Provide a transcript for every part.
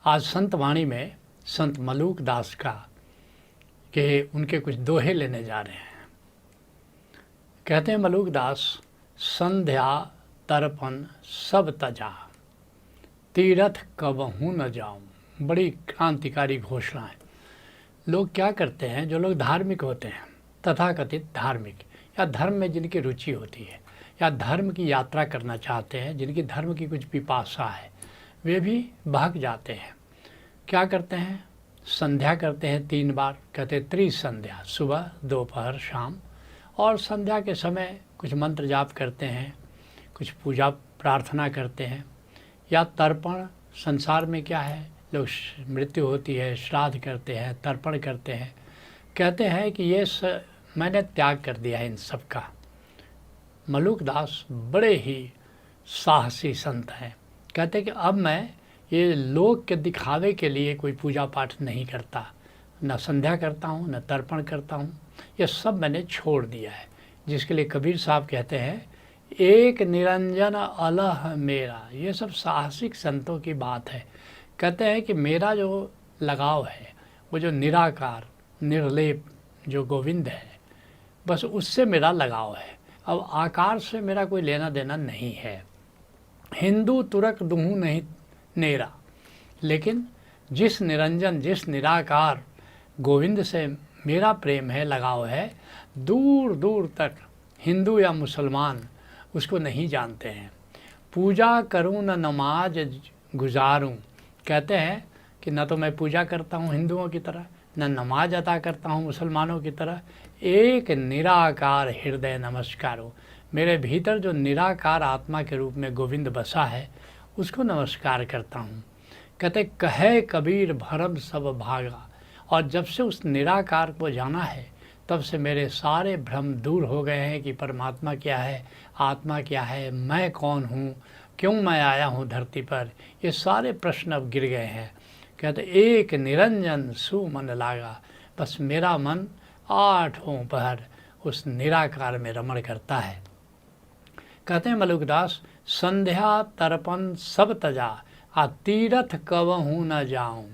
आज संत वाणी में संत मलूक दास का के उनके कुछ दोहे लेने जा रहे हैं। कहते हैं मलूक दास, संध्या तर्पण सब तजा, तीरथ कबहू न जाऊं। बड़ी क्रांतिकारी घोषणा है। लोग क्या करते हैं, जो लोग धार्मिक होते हैं, तथाकथित धार्मिक या धर्म में जिनकी रुचि होती है या धर्म की यात्रा करना चाहते हैं, जिनकी धर्म की कुछ पिपासा है, वे भी भाग जाते हैं। क्या करते हैं, संध्या करते हैं 3 बार, कहते हैं त्रिसंध्या, सुबह दोपहर शाम। और संध्या के समय कुछ मंत्र जाप करते हैं, कुछ पूजा प्रार्थना करते हैं। या तर्पण, संसार में क्या है, लोग मृत्यु होती है श्राद्ध करते हैं, तर्पण करते हैं। कहते हैं कि ये मैंने त्याग कर दिया है इन सब का। मलूक दास बड़े ही साहसी संत हैं। कहते हैं कि अब मैं ये लोग के दिखावे के लिए कोई पूजा पाठ नहीं करता, न संध्या करता हूँ, न तर्पण करता हूँ, ये सब मैंने छोड़ दिया है। जिसके लिए कबीर साहब कहते हैं, एक निरंजन अलह मेरा। ये सब साहसिक संतों की बात है। कहते हैं कि मेरा जो लगाव है वो जो निराकार निर्लेप जो गोविंद है, बस उससे मेरा लगाव है। अब आकार से मेरा कोई लेना देना नहीं है। हिंदू तुरक दूहूं नहीं नेरा, लेकिन जिस निरंजन, जिस निराकार गोविंद से मेरा प्रेम है, लगाव है, दूर दूर तक हिंदू या मुसलमान उसको नहीं जानते हैं। पूजा करूं न नमाज गुजारूं। कहते हैं कि न तो मैं पूजा करता हूं हिंदुओं की तरह, न नमाज अदा करता हूं मुसलमानों की तरह। एक निराकार हृदय नमस्कारो। मेरे भीतर जो निराकार आत्मा के रूप में गोविंद बसा है, उसको नमस्कार करता हूँ। कहते कहे कबीर भरम सब भागा। और जब से उस निराकार को जाना है, तब से मेरे सारे भ्रम दूर हो गए हैं कि परमात्मा क्या है, आत्मा क्या है, मैं कौन हूँ, क्यों मैं आया हूँ धरती पर। ये सारे प्रश्न अब गिर गए हैं। कहते एक निरंजन सुमन लागा। बस मेरा मन 8 पहर उस निराकार में रमण करता है। कहते हैं मलूक दास, संध्या तर्पण सब तजा, आ तीरथ कबहू न जाऊं।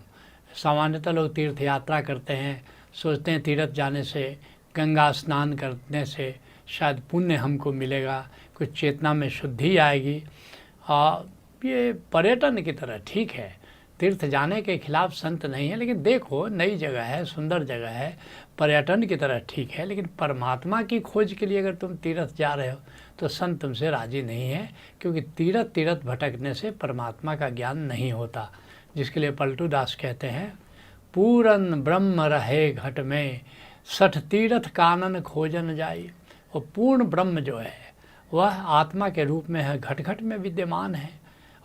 सामान्यतः लोग तीर्थ यात्रा करते हैं, सोचते हैं तीर्थ जाने से, गंगा स्नान करने से शायद पुण्य हमको मिलेगा, कुछ चेतना में शुद्धि आएगी। ये पर्यटन की तरह ठीक है, तीर्थ जाने के खिलाफ संत नहीं है, लेकिन देखो नई जगह है, सुंदर जगह है, पर्यटन की तरह ठीक है। लेकिन परमात्मा की खोज के लिए अगर तुम तीर्थ जा रहे हो तो संत तुमसे राजी नहीं है, क्योंकि तीर्थ भटकने से परमात्मा का ज्ञान नहीं होता। जिसके लिए पलटू दास कहते हैं, पूरन ब्रह्म रहे घट में, 60 तीर्थ कानन खोजन जाई। और पूर्ण ब्रह्म जो है वह आत्मा के रूप में है, घट घट में विद्यमान है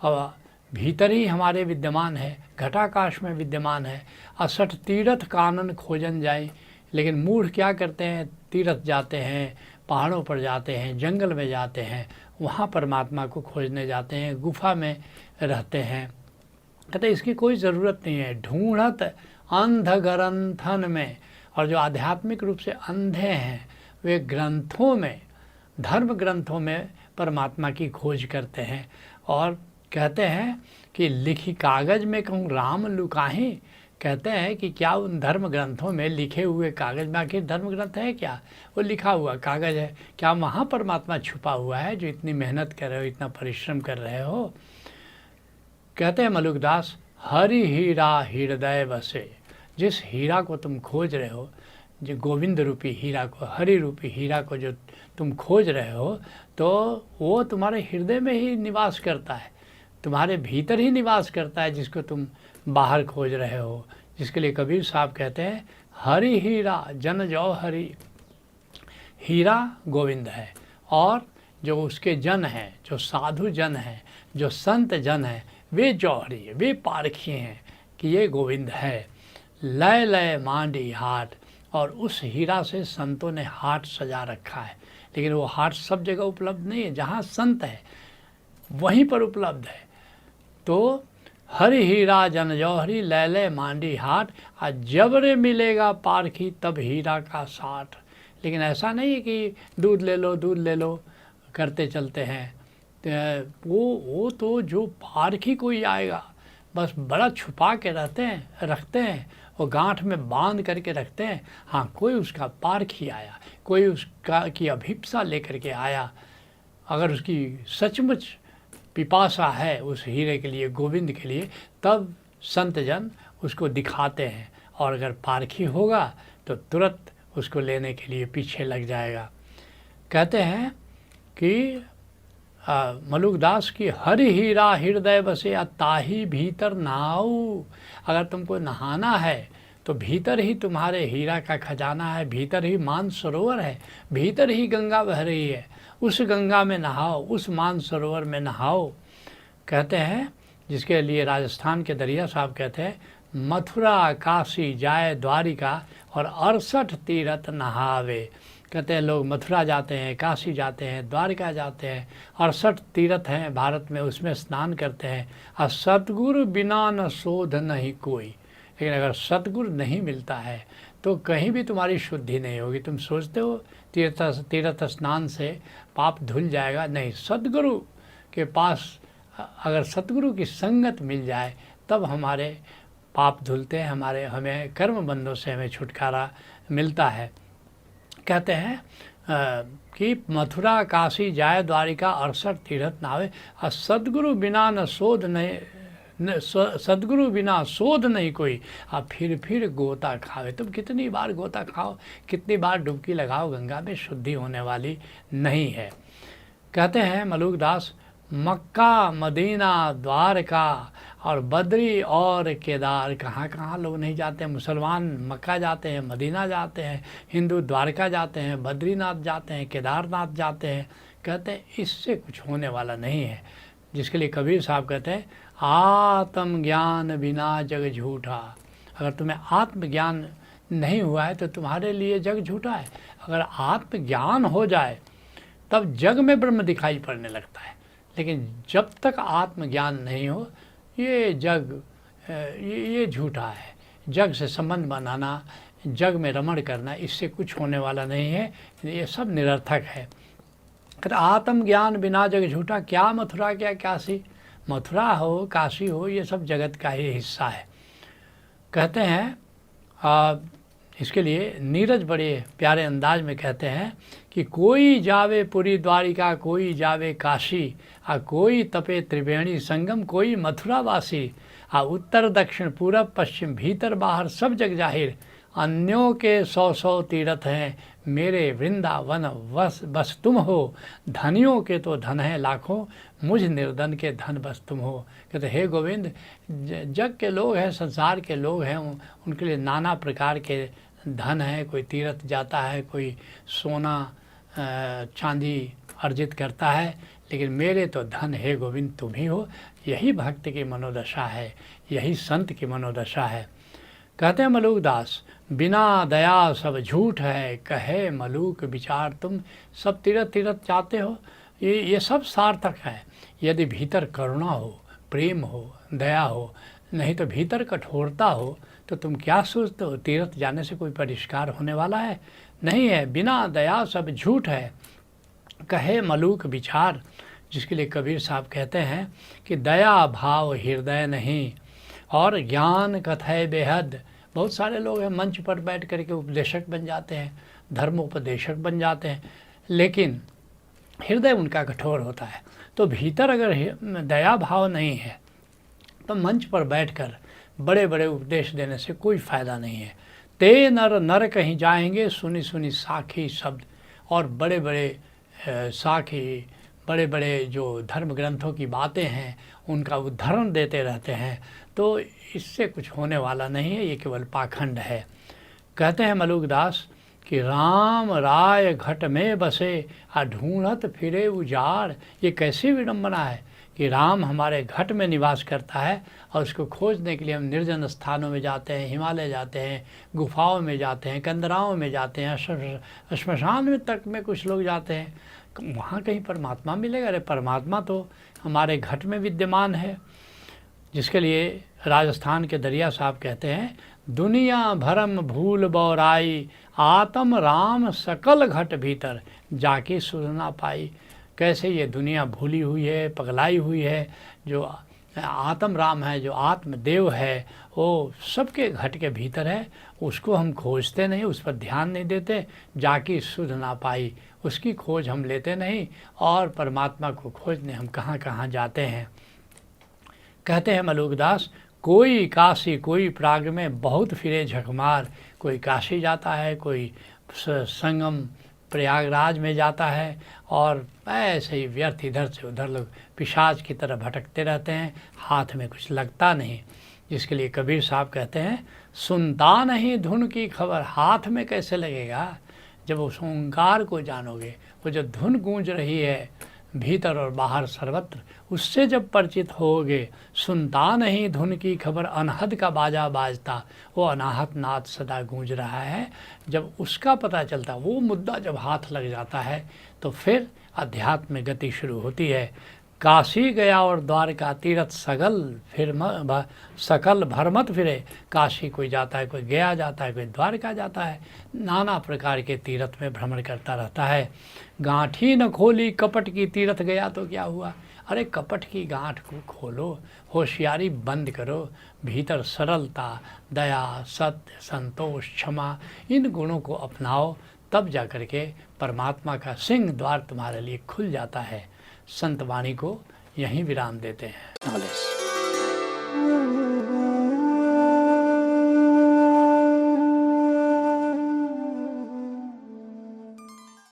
और भीतर ही हमारे विद्यमान है, घटाकाश में विद्यमान है। 60 तीर्थ कानन खोजन जाए। लेकिन मूढ़ क्या करते हैं, तीर्थ जाते हैं, पहाड़ों पर जाते हैं, जंगल में जाते हैं, वहाँ परमात्मा को खोजने जाते हैं, गुफा में रहते हैं। कहते इसकी कोई ज़रूरत नहीं है। ढूंढत अंध ग्रंथन में। और जो आध्यात्मिक रूप से अंधे हैं, वे ग्रंथों में, धर्म ग्रंथों में परमात्मा की खोज करते हैं। और कहते हैं कि लिखी कागज़ में कहूँ राम लुकाहीं। कहते हैं कि क्या उन धर्म ग्रंथों में लिखे हुए कागज़ में, आखिर धर्म ग्रंथ है क्या, वो लिखा हुआ कागज़ है, क्या वहाँ परमात्मा छुपा हुआ है जो इतनी मेहनत कर रहे हो, इतना परिश्रम कर रहे हो। कहते हैं मलूक दास, हरि हीरा हृदय बसे। जिस हीरा को तुम खोज रहे हो, जो गोविंद रूपी हीरा को, हरि रूपी हीरा को जो तुम खोज रहे हो, तो वो तुम्हारे हृदय में ही निवास करता है, तुम्हारे भीतर ही निवास करता है, जिसको तुम बाहर खोज रहे हो। जिसके लिए कबीर साहब कहते हैं, हरि हीरा जन जो हरि। हीरा गोविंद है, और जो उसके जन हैं, जो साधु जन हैं, जो संत जन हैं, वे जौहरी, वे पारखी हैं कि ये गोविंद है। लय लय मांडी हाट। और उस हीरा से संतों ने हाट सजा रखा है, लेकिन वो हाट सब जगह उपलब्ध नहीं है। जहाँ संत है वहीं पर उपलब्ध है। तो हरि हीरा जन जौहरी, लय लय मांडी हाट। आज जबरे मिलेगा पारखी, तब हीरा का साठ। लेकिन ऐसा नहीं है कि दूध ले लो करते चलते हैं। वो तो जो पारखी कोई आएगा, बस बड़ा छुपा के रखते हैं, वो गांठ में बांध करके रखते हैं। हाँ, कोई उसका पारखी आया, कोई उसका की अभिप्सा लेकर के आया, अगर उसकी सचमुच पिपासा है उस हीरे के लिए, गोविंद के लिए, तब संत जन उसको दिखाते हैं, और अगर पारखी होगा तो तुरंत उसको लेने के लिए पीछे लग जाएगा। कहते हैं कि मलुकदास की हरि हीरा हृदय बसे ताही भीतर नहाऊ। अगर तुमको नहाना है तो भीतर ही तुम्हारे हीरा का खजाना है, भीतर ही मानसरोवर है, भीतर ही गंगा बह रही है, उस गंगा में नहाओ, उस मानसरोवर में नहाओ। कहते हैं, जिसके लिए राजस्थान के दरिया साहब कहते हैं, मथुरा काशी जाए द्वारिका और 68 तीरथ नहावे। कहते हैं लोग मथुरा जाते हैं, काशी जाते हैं, द्वारिका जाते हैं, 68 तीर्थ हैं भारत में, उसमें स्नान करते हैं। और सतगुरु बिना न शोध नहीं कोई। लेकिन अगर सतगुरु नहीं मिलता है तो कहीं भी तुम्हारी शुद्धि नहीं होगी। तुम सोचते हो तीर्थ स्नान से पाप धुल जाएगा, नहीं। सतगुरु के पास अगर सतगुरु की संगत मिल जाए तब हमारे पाप धुलते हैं, हमें कर्म बंधों से हमें छुटकारा मिलता है। कहते हैं कि मथुरा काशी जाए द्वारिका 68 तीर्थ नावे, और सदगुरु बिना न शोध नहीं, सदगुरु बिना शोध नहीं कोई, और फिर गोता खावे। तुम कितनी बार गोता खाओ, कितनी बार डुबकी लगाओ, गंगा में शुद्धि होने वाली नहीं है। कहते हैं मलुकदास, मक्का मदीना द्वारका और बद्री और केदार, कहाँ कहाँ लोग नहीं जाते हैं। मुसलमान मक्का जाते हैं, मदीना जाते हैं, हिंदू द्वारका जाते हैं, बद्रीनाथ जाते हैं, केदारनाथ जाते हैं। कहते हैं इससे कुछ होने वाला नहीं है। जिसके लिए कबीर साहब कहते हैं, आत्मज्ञान बिना जग झूठा। अगर तुम्हें आत्मज्ञान नहीं हुआ है तो तुम्हारे लिए जग झूठा है। अगर आत्मज्ञान हो जाए तब जग में ब्रह्म दिखाई पड़ने लगता है, लेकिन जब तक आत्मज्ञान नहीं हो ये जग ये झूठा है। जग से संबंध बनाना, जग में रमण करना, इससे कुछ होने वाला नहीं है, ये सब निरर्थक है। आत्मज्ञान बिना जग झूठा, क्या मथुरा क्या काशी, मथुरा हो काशी हो ये सब जगत का ही हिस्सा है। कहते हैं इसके लिए नीरज बड़े प्यारे अंदाज में कहते हैं कि कोई जावे पुरी द्वारिका, कोई जावे काशी, आ कोई तपे त्रिवेणी संगम, कोई मथुरावासी, आ उत्तर दक्षिण पूरब पश्चिम भीतर बाहर सब जग जाहिर। अन्यों के 100 तीर्थ हैं, मेरे वृंदावन बस तुम हो। धनियों के तो धन है लाखों, मुझ निर्धन के धन बस तुम हो। कहते हे गोविंद, जग के लोग हैं, संसार के लोग हैं, उनके लिए नाना प्रकार के धन है। कोई तीर्थ जाता है, कोई सोना चांदी अर्जित करता है, लेकिन मेरे तो धन हे गोविंद तुम ही हो। यही भक्त की मनोदशा है, यही संत की मनोदशा है। कहते हैं मलुकदास, बिना दया सब झूठ है, कहे मलूक विचार तुम। सब तीर्थ चाहते हो, ये सब सार्थक है यदि भीतर करुणा हो, प्रेम हो, दया हो। नहीं तो भीतर कठोरता हो तो तुम क्या सोचते हो तीर्थ जाने से कोई परिष्कार होने वाला है? नहीं है। बिना दया सब झूठ है, कहे मलूक विचार। जिसके लिए कबीर साहब कहते हैं कि दया भाव हृदय नहीं और ज्ञान कथय बेहद। बहुत सारे लोग हैं मंच पर बैठ करके उपदेशक बन जाते हैं, धर्मोपदेशक बन जाते हैं, लेकिन हृदय उनका कठोर होता है। तो भीतर अगर दया भाव नहीं है तो मंच पर बैठकर बड़े बड़े उपदेश देने से कोई फ़ायदा नहीं है। ते नर कहीं जाएंगे, सुनी सुनी साखी शब्द। और बड़े बड़े साखी, बड़े बड़े जो धर्म ग्रंथों की बातें हैं उनका उदाहरण देते रहते हैं, तो इससे कुछ होने वाला नहीं है, ये केवल पाखंड है। कहते हैं मलुकदास कि राम राय घट में बसे, ढूंढत फिरे उजाड़। ये कैसी विडम्बना है कि राम हमारे घट में निवास करता है और उसको खोजने के लिए हम निर्जन स्थानों में जाते हैं, हिमालय जाते हैं, गुफाओं में जाते हैं, कंदराओं में जाते हैं, श्मशान में तक में कुछ लोग जाते हैं। वहाँ कहीं परमात्मा मिलेगा? अरे परमात्मा तो हमारे घट में विद्यमान है। जिसके लिए राजस्थान के दरिया साहब कहते हैं, दुनिया भरम भूल बौराई, आत्म राम सकल घट भीतर, जाके सुन ना पाई। कैसे ये दुनिया भूली हुई है, पगलाई हुई है, जो आत्म राम है, जो आत्मदेव है, वो सबके घट के भीतर है। उसको हम खोजते नहीं, उस पर ध्यान नहीं देते। जाकी सुध ना पाई, उसकी खोज हम लेते नहीं, और परमात्मा को खोजने हम कहाँ कहाँ जाते हैं। कहते हैं मलुकदास, कोई काशी कोई प्राग में बहुत फिरे झकमार। कोई काशी जाता है, कोई संगम प्रयागराज में जाता है, और ऐसे ही व्यर्थ इधर से उधर लोग पिशाच की तरह भटकते रहते हैं, हाथ में कुछ लगता नहीं। जिसके लिए कबीर साहब कहते हैं, सुनता नहीं धुन की खबर, हाथ में कैसे लगेगा जब उस ओंकार को जानोगे। वो जो धुन गूंज रही है भीतर और बाहर सर्वत्र, उससे जब परिचित होगे। सुनता नहीं धुन की खबर, अनहद का बाजा बाजता, वो अनाहत नाद सदा गूंज रहा है। जब उसका पता चलता, वो मुद्दा जब हाथ लग जाता है, तो फिर अध्यात्म में गति शुरू होती है। काशी गया और द्वारका तीरथ सकल भरमत फिरे। काशी कोई जाता है, कोई गया जाता है, कोई द्वारका जाता है, नाना प्रकार के तीर्थ में भ्रमण करता रहता है। गांठी न खोली कपट की, तीर्थ गया तो क्या हुआ। अरे कपट की गांठ को खोलो, होशियारी बंद करो, भीतर सरलता, दया, सत्य, संतोष, क्षमा, इन गुणों को अपनाओ। तब जा कर के परमात्मा का सिंह द्वार तुम्हारे लिए खुल जाता है। संत वाणी को यहीं विराम देते हैं।